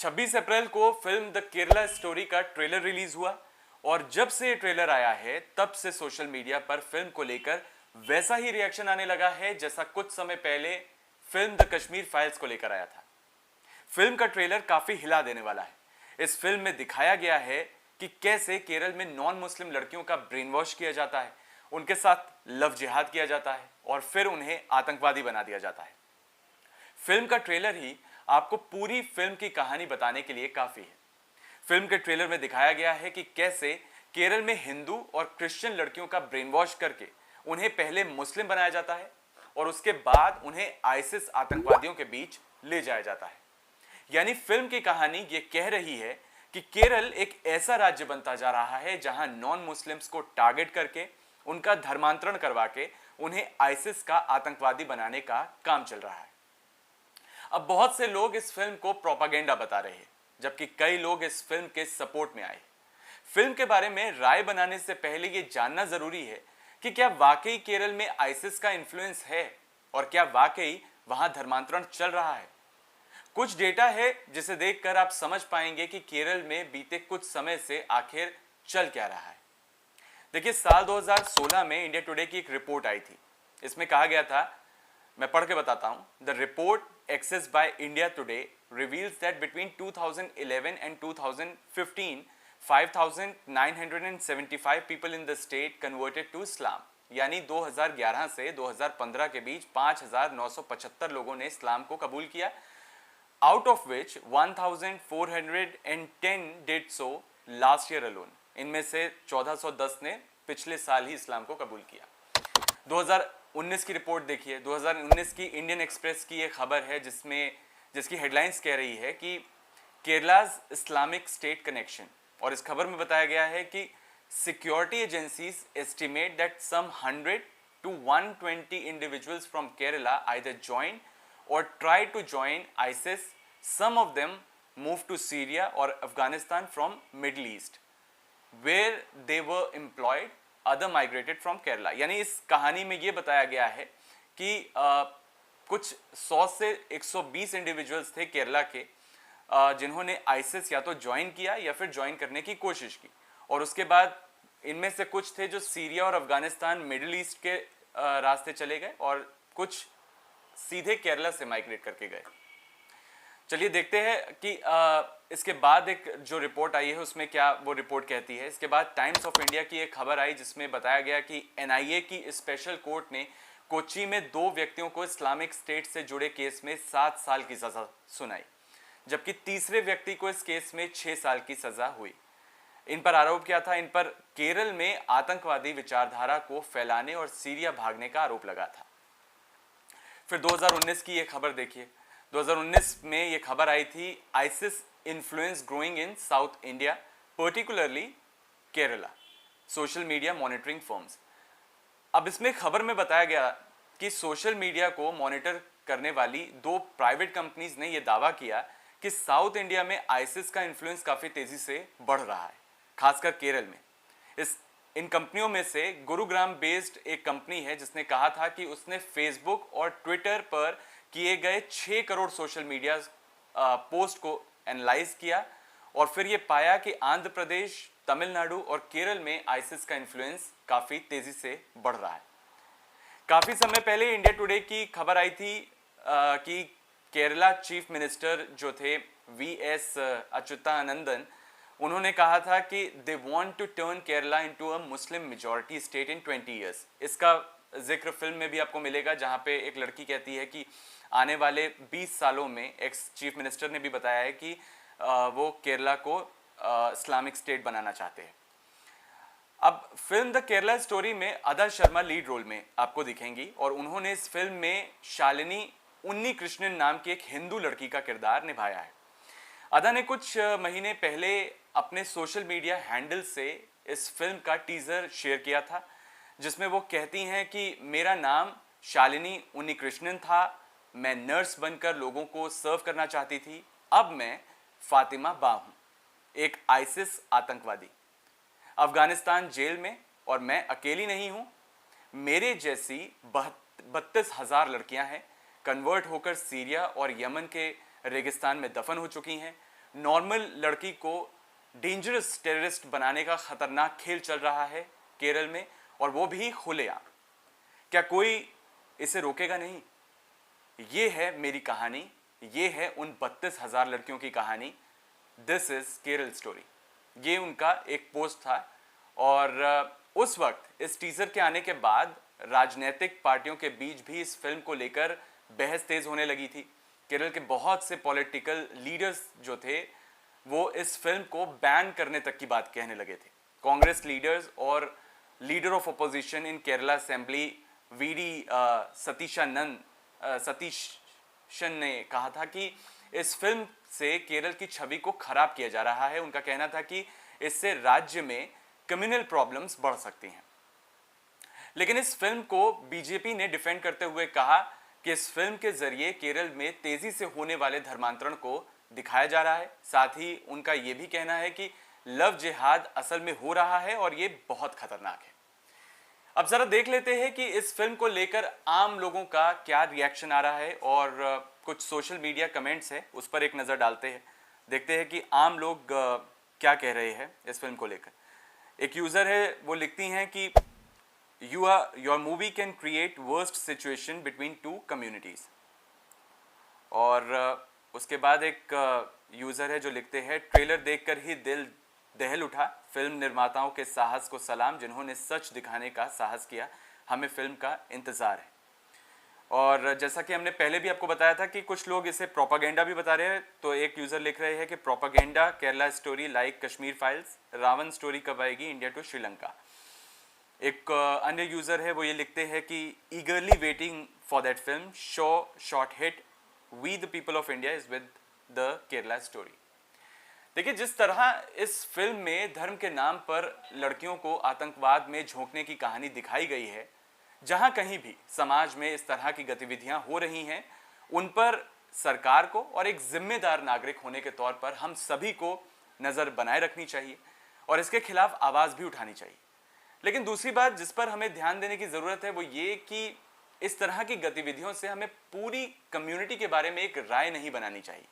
26 अप्रैल को film the Kerala story का trailer release हुआ और जब से ये ट्रेलर आया है तब से सोशल मीडिया पर फिल्म को लेकर वैसा ही रिएक्शन आने लगा है जैसा कुछ समय पहले फिल्म द कश्मीर फाइल्स को लेकर आया था। फिल्म का ट्रेलर काफी हिला देने वाला है। इस फिल्म में दिखाया गया है कि कैसे केरल में नॉन मुस्लिम लड़कियों का ब्रेन वॉश किया जाता है, उनके साथ लव जिहाद किया जाता है और फिर उन्हें आतंकवादी बना दिया जाता है। फिल्म का ट्रेलर ही आपको पूरी फिल्म की कहानी बताने के लिए काफी है। फिल्म के ट्रेलर में दिखाया गया है कि कैसे केरल में हिंदू और क्रिश्चियन लड़कियों का ब्रेन वॉश करके उन्हें पहले मुस्लिम बनाया जाता है और उसके बाद उन्हें आईसिस आतंकवादियों के बीच ले जाया जाता है। यानी फिल्म की कहानी ये कह रही है कि केरल एक ऐसा राज्य बनता जा रहा है जहां नॉन मुस्लिम्स को टारगेट करके उनका धर्मांतरण करवा के उन्हें आईसिस का आतंकवादी बनाने का काम चल रहा है। अब बहुत से लोग इस फिल्म को प्रोपागेंडा बता रहे हैं, जबकि कई लोग इस फिल्म के सपोर्ट में आए। फिल्म के बारे में राय बनाने से पहले यह जानना जरूरी है कि क्या वाकई केरल में आईसिस का इन्फ्लुएंस है और क्या वाकई वहां धर्मांतरण चल रहा है। कुछ डेटा है जिसे देखकर आप समझ पाएंगे कि केरल में बीते कुछ समय से आखिर चल क्या रहा है। देखिए, साल 2016 में इंडिया टुडे की एक रिपोर्ट आई थी। इसमें कहा गया था, मैं पढ़ के बताता हूं। The report accessed by India Today reveals that between 2011 and 2015, 5,975 people in the state converted to Islam। यानी 2011 से 2015 के बीच 5,975 लोगों ने इस्लाम को कबूल किया। Out of which 1,410 did so last year alone। इनमें से 1,410 ने पिछले साल ही इस्लाम को कबूल किया। 2019 की रिपोर्ट देखिए। 2019 की इंडियन एक्सप्रेस की एक खबर है जिसकी हेडलाइंस कह रही है कि केरलाज इस्लामिक स्टेट कनेक्शन, और इस खबर में बताया गया है कि security agencies estimate that some 100 to 120 individuals from Kerala either join or try to join ISIS. Some of them move to Syria or Afghanistan from Middle East where they were employed, other migrated from Kerala. यानी इस कहानी में ये बताया गया है कि कुछ 100 से 120 इंडिविजुअल्स थे केरला के जिन्होंने आईसिस या तो ज्वाइन किया या फिर ज्वाइन करने की कोशिश की, और उसके बाद इनमें से कुछ थे जो Syria or Afghanistan middle east के रास्ते चले गए और कुछ सीधे केरला से माइग्रेट करके गए। चलिए देखते हैं कि इसके बाद एक जो रिपोर्ट आई है उसमें क्या वो रिपोर्ट कहती है। इसके बाद टाइम्स ऑफ इंडिया की एक खबर आई जिसमें बताया गया कि एनआईए की स्पेशल कोर्ट ने कोच्चि में 2 व्यक्तियों को इस्लामिक स्टेट से जुड़े केस में 7 साल की सजा सुनाई, जबकि तीसरे व्यक्ति को इस केस में 6 साल की सजा हुई। इन पर आरोप क्या था? इन पर केरल में आतंकवादी विचारधारा को फैलाने और सीरिया भागने का आरोप लगा था। फिर 2019 की ये खबर देखिए। 2019 में ये खबर आई थी, ISIS influence growing in south India particularly Kerala, social media monitoring firms. अब इसमें खबर में बताया गया कि सोशल मीडिया को मॉनिटर करने वाली 2 प्राइवेट कंपनीज ने यह दावा किया कि साउथ इंडिया में आईसिस का इन्फ्लुएंस काफी तेजी से बढ़ रहा है, खासकर केरल में। इन कंपनियों में से गुरुग्राम बेस्ड एक कंपनी है जिसने कहा था कि उसने फेसबुक और ट्विटर पर किए गए 6 करोड़ सोशल मीडिया पोस्ट को एनालाइज किया और फिर ये पाया कि आंध्र प्रदेश, तमिलनाडु और केरल में आईसिस का इन्फ्लुएंस काफी तेजी से बढ़ रहा है। काफी समय पहले इंडिया टुडे की खबर आई थी कि केरला चीफ मिनिस्टर जो थे वीएस अच्युतानंदन, उन्होंने कहा था कि they want to turn Kerala into a Muslim majority state in 20 years. इसका जिक्र फिल्म में भी आपको मिलेगा जहां पे एक लड़की कहती है कि आने वाले 20 सालों में, एक्स चीफ मिनिस्टर ने भी बताया है कि वो केरला को इस्लामिक स्टेट बनाना चाहते हैं। अब फिल्म द केरला स्टोरी में अदा शर्मा लीड रोल में आपको दिखेंगी और उन्होंने इस फिल्म में शालिनी उन्नी कृष्णन नाम की एक हिंदू लड़की का किरदार निभाया है। अदा ने कुछ महीने पहले अपने सोशल मीडिया हैंडल से इस फिल्म का टीजर शेयर किया था जिसमें वो कहती हैं कि मेरा नाम शालिनी उन्नी कृष्णन था, मैं नर्स बनकर लोगों को सर्व करना चाहती थी, अब मैं फातिमा बा हूं, एक आईसिस आतंकवादी, अफगानिस्तान जेल में, और मैं अकेली नहीं हूं, मेरे जैसी 32,000 लड़कियां हैं, कन्वर्ट होकर सीरिया और यमन के रेगिस्तान में दफन हो चुकी हैं, नॉर्मल लड़की को डेंजरस टेररिस्ट बनाने का खतरनाक खेल चल रहा है केरल में, और वो भी खुलेआम। क्या कोई इसे रोकेगा नहीं? ये है मेरी कहानी, ये है उन 32,000 लड़कियों की कहानी। This is Kerala story. ये उनका एक पोस्ट था, और उस वक्त इस टीजर के आने के बाद राजनीतिक पार्टियों के बीच भी इस फिल्म को लेकर बहस तेज होने लगी थी। केरल के बहुत से पॉलिटिकल लीडर्स जो थे वो इस फिल्म को बैन करने तक की बात कहने लगे थे। कांग्रेस लीडर्स और leader of opposition in Kerala assembly VD Satheesan ने कहा था कि इस फिल्म से केरल की छवि को खराब किया जा रहा है। उनका कहना था कि इससे राज्य में कम्युनल प्रॉब्लम्स बढ़ सकती हैं। लेकिन इस फिल्म को बीजेपी ने डिफेंड करते हुए कहा कि इस फिल्म के जरिए केरल में तेजी से होने वाले धर्मांतरण को दिखाया जा रहा है। साथ ही उनका यह भी कहना है कि लव जिहाद असल में हो रहा है और यह बहुत खतरनाक है। अब जरा देख लेते हैं कि इस फिल्म को लेकर आम लोगों का क्या रिएक्शन आ रहा है, और कुछ सोशल मीडिया कमेंट्स है उस पर एक नज़र डालते हैं। देखते हैं कि आम लोग क्या कह रहे हैं इस फिल्म को लेकर। एक यूज़र है, वो लिखती हैं कि your movie can create worst situation between two communities. और उसके बाद एक यूज़र है जो लिखते हैं ट्रेलर देखकर ही दिल दहल उठा, फिल्म निर्माताओं के साहस को सलाम जिन्होंने सच दिखाने का साहस किया, हमें फिल्म का इंतज़ार है। और जैसा कि हमने पहले भी आपको बताया था कि कुछ लोग इसे प्रोपागेंडा भी बता रहे हैं, तो एक यूज़र लिख रहे हैं कि propaganda Kerala story like Kashmir files, Ravan story कब आएगी इंडिया टू श्रीलंका। एक अन्य यूज़र है, वो ये लिखते हैं कि eagerly waiting for that film, show short hit, we the people of India is with the Kerala story. देखिए, जिस तरह इस फिल्म में धर्म के नाम पर लड़कियों को आतंकवाद में झोंकने की कहानी दिखाई गई है, जहां कहीं भी समाज में इस तरह की गतिविधियां हो रही हैं, उन पर सरकार को और एक जिम्मेदार नागरिक होने के तौर पर हम सभी को नज़र बनाए रखनी चाहिए और इसके खिलाफ आवाज़ भी उठानी चाहिए। लेकिन दूसरी बात जिस पर हमें ध्यान देने की ज़रूरत है वो ये कि इस तरह की गतिविधियों से हमें पूरी कम्युनिटी के बारे में एक राय नहीं बनानी चाहिए।